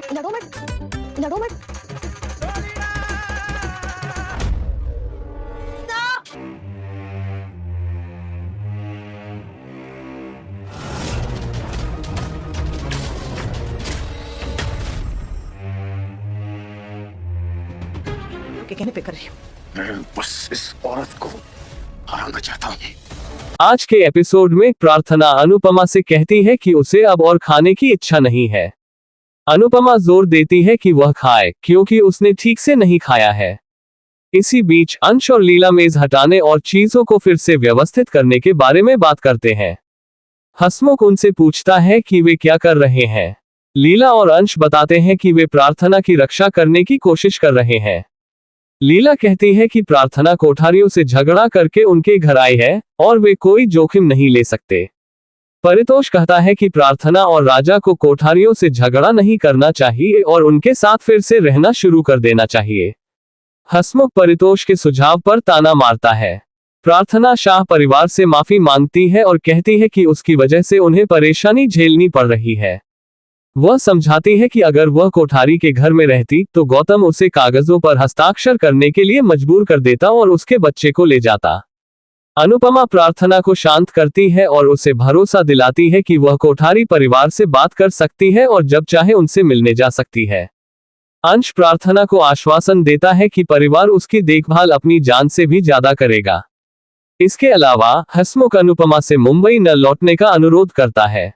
लड़ो मत, लड़ो मत। के कहने पे कर रही हूँ। मैं बस इस औरत को हराना चाहता हूँ। आज के एपिसोड में प्रार्थना अनुपमा से कहती है कि उसे अब और खाने की इच्छा नहीं है। अनुपमा जोर देती है कि वह खाए क्योंकि उसने ठीक से नहीं खाया है। इसी बीच अंश और लीला मेज हटाने और चीजों को फिर से व्यवस्थित करने के बारे में बात करते हैं। हसमुख उनसे पूछता है कि वे क्या कर रहे हैं। लीला और अंश बताते हैं कि वे प्रार्थना की रक्षा करने की कोशिश कर रहे हैं। लीला कहती है कि प्रार्थना कोठारियों से झगड़ा करके उनके घर आई है और वे कोई जोखिम नहीं ले सकते। परितोष कहता है कि प्रार्थना और राजा को कोठारियों से झगड़ा नहीं करना चाहिए और उनके साथ फिर से रहना शुरू कर देना चाहिए। हसमुख परितोष के सुझाव पर ताना मारता है। प्रार्थना शाह परिवार से माफी मांगती है और कहती है कि उसकी वजह से उन्हें परेशानी झेलनी पड़ रही है। वह समझाती है कि अगर वह कोठारी के घर में रहती तो गौतम उसे कागजों पर हस्ताक्षर करने के लिए मजबूर कर देता और उसके बच्चे को ले जाता। अनुपमा प्रार्थना को शांत करती है और उसे भरोसा दिलाती है कि वह कोठारी परिवार से बात कर सकती है और जब चाहे उनसे मिलने जा सकती है। अंश प्रार्थना को आश्वासन देता है कि परिवार उसकी देखभाल अपनी जान से भी ज्यादा करेगा। इसके अलावा हसमुख अनुपमा से मुंबई न लौटने का अनुरोध करता है।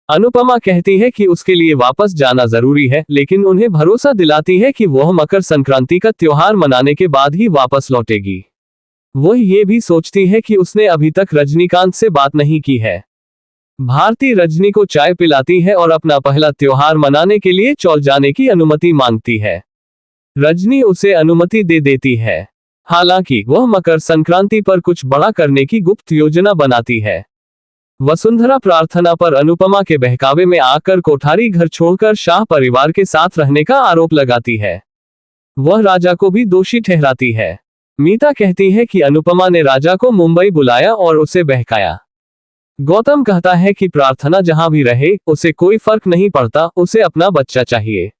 अनुपमा कहती है कि उसके लिए वापस जाना जरूरी है, लेकिन उन्हें भरोसा दिलाती है कि वह मकर संक्रांति का त्योहार मनाने के बाद ही वापस लौटेगी। वह ये भी सोचती है कि उसने अभी तक रजनीकांत से बात नहीं की है। भारती रजनी को चाय पिलाती है और अपना पहला त्योहार मनाने के लिए चौल जाने की अनुमति मांगती है। रजनी उसे अनुमति दे देती है। हालांकि वह मकर संक्रांति पर कुछ बड़ा करने की गुप्त योजना बनाती है। वसुंधरा प्रार्थना पर अनुपमा के बहकावे में आकर कोठारी घर छोड़कर शाह परिवार के साथ रहने का आरोप लगाती है। वह राजा को भी दोषी ठहराती है। मीता कहती है कि अनुपमा ने राजा को मुंबई बुलाया और उसे बहकाया। गौतम कहता है कि प्रार्थना जहां भी रहे उसे कोई फर्क नहीं पड़ता, उसे अपना बच्चा चाहिए।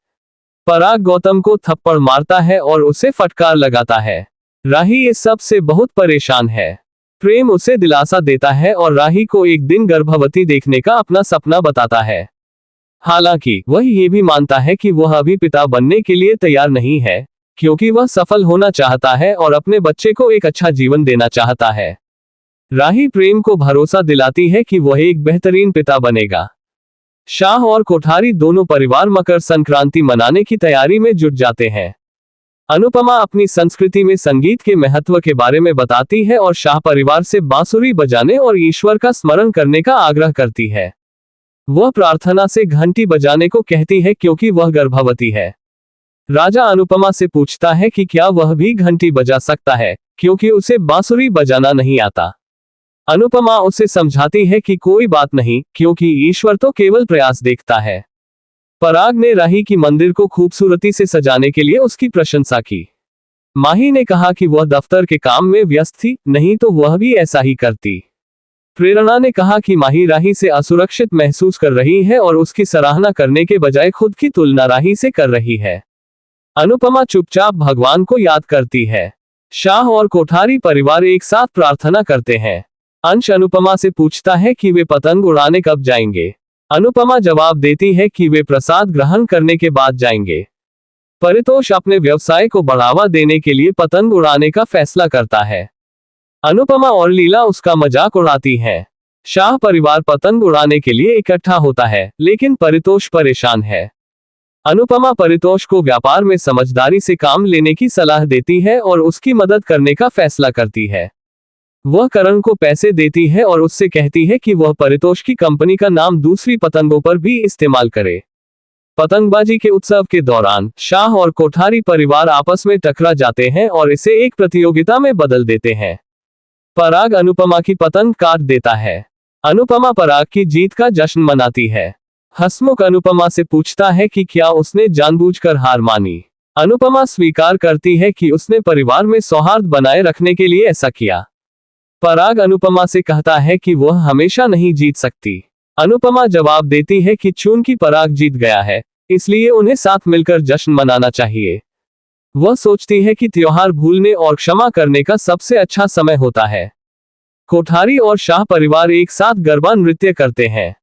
पराग गौतम को थप्पड़ मारता है और उसे फटकार लगाता है। राही इस सब से बहुत परेशान है। प्रेम उसे दिलासा देता है और राही को एक दिन गर्भवती देखने का अपना सपना बताता है। हालांकि वह ये भी मानता है कि वह अभी पिता बनने के लिए तैयार नहीं है, क्योंकि वह सफल होना चाहता है और अपने बच्चे को एक अच्छा जीवन देना चाहता है। राही प्रेम को भरोसा दिलाती है कि वह एक बेहतरीन पिता बनेगा। शाह और कोठारी दोनों परिवार मकर संक्रांति मनाने की तैयारी में जुट जाते हैं। अनुपमा अपनी संस्कृति में संगीत के महत्व के बारे में बताती है और शाह परिवार से बांसुरी बजाने और ईश्वर का स्मरण करने का आग्रह करती है। वह प्रार्थना से घंटी बजाने को कहती है क्योंकि वह गर्भवती है। राजा अनुपमा से पूछता है कि क्या वह भी घंटी बजा सकता है, क्योंकि उसे बांसुरी बजाना नहीं आता। अनुपमा उसे समझाती है कि कोई बात नहीं, क्योंकि ईश्वर तो केवल प्रयास देखता है। पराग ने राही की मंदिर को खूबसूरती से सजाने के लिए उसकी प्रशंसा की। माही ने कहा कि वह दफ्तर के काम में व्यस्त थी, नहीं तो वह भी ऐसा ही करती। प्रेरणा ने कहा कि माही राही से असुरक्षित महसूस कर रही है और उसकी सराहना करने के बजाय खुद की तुलना राही से कर रही है। अनुपमा चुपचाप भगवान को याद करती है। शाह और कोठारी परिवार एक साथ प्रार्थना करते हैं। अंश अनुपमा से पूछता है कि वे पतंग उड़ाने कब जाएंगे। अनुपमा जवाब देती है कि वे प्रसाद ग्रहण करने के बाद जाएंगे। परितोष अपने व्यवसाय को बढ़ावा देने के लिए पतंग उड़ाने का फैसला करता है। अनुपमा और लीला उसका मजाक उड़ाती हैं। शाह परिवार पतंग उड़ाने के लिए इकट्ठा होता है, लेकिन परितोष परेशान है। अनुपमा परितोष को व्यापार में समझदारी से काम लेने की सलाह देती है और उसकी मदद करने का फैसला करती है। वह करण को पैसे देती है और उससे कहती है कि वह परितोष की कंपनी का नाम दूसरी पतंगों पर भी इस्तेमाल करे। पतंगबाजी के उत्सव के दौरान शाह और कोठारी परिवार आपस में टकरा जाते हैं और इसे एक प्रतियोगिता में बदल देते हैं। पराग अनुपमा की पतंग काट देता है। अनुपमा पराग की जीत का जश्न मनाती है। हसमुख अनुपमा से पूछता है कि क्या उसने जानबूझकर हार मानी। अनुपमा स्वीकार करती है कि उसने परिवार में सौहार्द बनाए रखने के लिए ऐसा किया। पराग अनुपमा से कहता है कि वह हमेशा नहीं जीत सकती। अनुपमा जवाब देती है कि चूंकि पराग जीत गया है, इसलिए उन्हें साथ मिलकर जश्न मनाना चाहिए। वह सोचती है कि त्योहार भूलने और क्षमा करने का सबसे अच्छा समय होता है। कोठारी और शाह परिवार एक साथ गरबा नृत्य करते हैं।